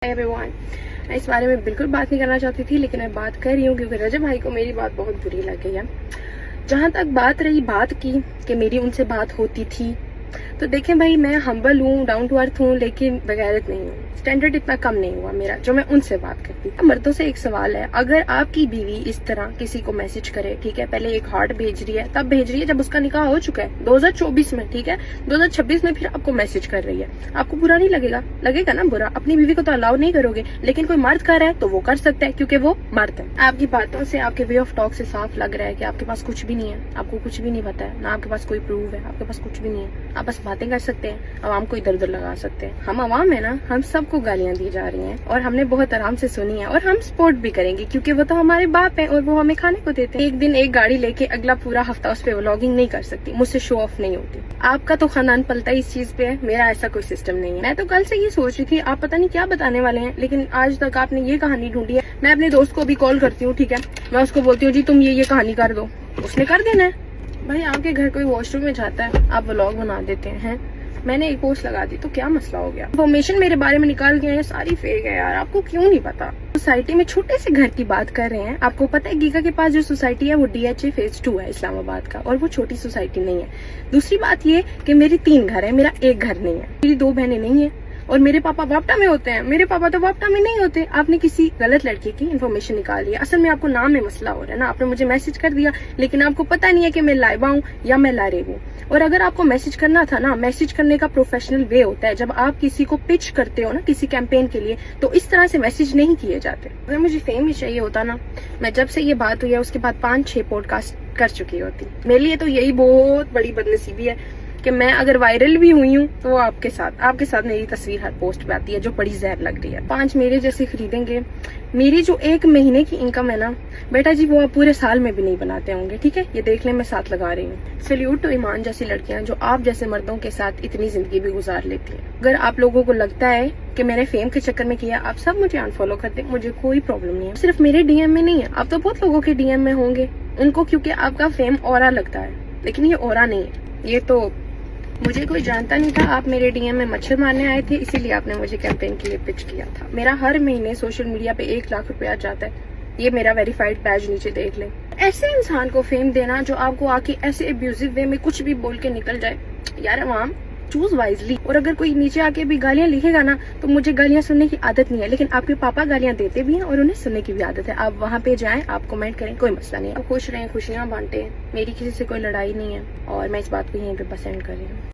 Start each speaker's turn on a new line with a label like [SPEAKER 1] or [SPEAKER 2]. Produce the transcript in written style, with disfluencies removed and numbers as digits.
[SPEAKER 1] Everyone, मैं इस बारे में बिल्कुल बात नहीं करना चाहती थी, लेकिन मैं बात कर रही हूँ क्योंकि रजब भाई को मेरी बात बहुत बुरी लग गई है। जहाँ तक बात रही बात की कि मेरी उनसे बात होती थी, तो देखें भाई, मैं हम्बल हूँ, डाउन टू अर्थ हूँ, लेकिन बगैरत नहीं हूँ। स्टैंडर्ड इतना कम नहीं हुआ मेरा जो मैं उनसे बात करती। मर्दों से एक सवाल है, अगर आपकी बीवी इस तरह किसी को मैसेज करे, ठीक है, पहले एक हार्ट भेज रही है, तब भेज रही है जब उसका निकाह हो चुका है 2024 में, ठीक है, 2026 में फिर आपको मैसेज कर रही है, आपको बुरा नहीं लगेगा? लगेगा ना बुरा। अपनी बीवी को तो अलाउ नहीं करोगे, लेकिन कोई मर्द कर रहा है तो वो कर सकता है क्योंकि वो मर्द है। आपकी बातों से, आपके वे ऑफ टॉक से साफ लग रहा है कि आपके पास कुछ भी नहीं है, आपको कुछ भी नहीं पता है, ना आपके पास कोई प्रूफ है, आपके पास कुछ भी नहीं है। आप बस बातें कर सकते हैं, आवाम को इधर उधर लगा सकते हैं। हम आवाम है ना, हम सबको गालियां दी जा रही हैं और हमने बहुत आराम से सुनी है और हम सपोर्ट भी करेंगे क्योंकि वो तो हमारे बाप हैं और वो हमें खाने को देते हैं। एक दिन एक गाड़ी लेके अगला पूरा हफ्ता उस पर व्लॉगिंग नहीं कर सकती, मुझसे शो ऑफ नहीं होती। आपका तो खानदान पलता इस चीज पे है, मेरा ऐसा कोई सिस्टम नहीं है। मैं तो कल से ये सोच रही थी आप पता नहीं क्या बताने वाले हैं, लेकिन आज तक आपने ये कहानी ढूंढी है। मैं अपने दोस्त को भी कॉल करती हूँ, ठीक है, मैं उसको बोलती हूँ जी तुम ये कहानी कर दो, उसने कर देना है। भाई आपके घर कोई वॉशरूम में जाता है, आप व्लॉग बना देते हैं। मैंने एक पोस्ट लगा दी तो क्या मसला हो गया? इन्फॉर्मेशन मेरे बारे में निकाल के हैं, सारी फेक है यार, आपको क्यों नहीं पता? सोसाइटी में छोटे से घर की बात कर रहे हैं। आपको पता है गीगा के पास जो सोसाइटी है वो DHA फेज 2 है इस्लामाबाद का, और वो छोटी सोसाइटी नहीं है। दूसरी बात ये कि मेरी 3 घर है, मेरा एक घर नहीं है। मेरी 2 बहनें नहीं है और मेरे पापा वापटा में होते हैं, मेरे पापा तो वापटा में नहीं होते। आपने किसी गलत लड़के की इन्फॉर्मेशन निकाल ली। असल में आपको नाम में मसला हो रहा है ना, आपने मुझे मैसेज कर दिया, लेकिन आपको पता नहीं है कि मैं लाइबा हूँ या मैं लारेब हूँ। और अगर आपको मैसेज करना था ना, मैसेज करने का प्रोफेशनल वे होता है। जब आप किसी को पिच करते हो ना किसी कैंपेन के लिए, तो इस तरह से मैसेज नहीं किए जाते। अगर मुझे फेम ही चाहिए होता ना, मैं जब से ये बात हुई है उसके बाद 5-6 पॉडकास्ट कर चुकी होती। मेरे लिए तो यही बहुत बड़ी बदनसीबी है कि मैं अगर वायरल भी हुई हूँ तो आपके साथ मेरी तस्वीर हर पोस्ट पे आती है जो बड़ी जहर लग रही है। 5 मेरे जैसे खरीदेंगे। मेरी जो 1 महीने की इनकम है ना बेटा जी, वो आप पूरे साल में भी नहीं बनाते होंगे, ठीक है, ये देख लें, मैं साथ लगा रही हूँ। सैल्यूट टू ईमान जैसी लड़कियां जो आप जैसे मर्दों के साथ इतनी जिंदगी भी गुजार लेती हैं। अगर आप लोगों को लगता है कि मैंने फेम के चक्कर में किया, आप सब मुझे अनफॉलो कर दें, मुझे कोई प्रॉब्लम नहीं है। सिर्फ मेरे DM में नहीं है, आप तो बहुत लोगों के DM में होंगे, उनको क्योंकि आपका फेम ऑरा लगता है, लेकिन ये ऑरा नहीं है। ये तो मुझे कोई जानता नहीं था, आप मेरे DM में मच्छर मारने आए थे, इसीलिए आपने मुझे कैंपेन के लिए पिच किया था। मेरा हर महीने सोशल मीडिया पे 1 लाख रुपया जाता है, ये मेरा वेरीफाइड बैज नीचे देख ले। ऐसे इंसान को फेम देना जो आपको आके ऐसे एब्यूजिव वे में कुछ भी बोल के निकल जाए, यार अवाम चूज वाइजली। और अगर कोई नीचे आके भी गालियां लिखेगा ना, तो मुझे गालियां सुनने की आदत नहीं है, लेकिन आपके पापा गालियां देते भी हैं और उन्हें सुनने की भी आदत है। आप वहां पे जाएं, आप कमेंट करें, कोई मसला नहीं है। आप खुश रहें, खुशियां बांटें, मेरी किसी से कोई लड़ाई नहीं है और मैं इस बात को यहीं पे बस एंड कर रही हूँ।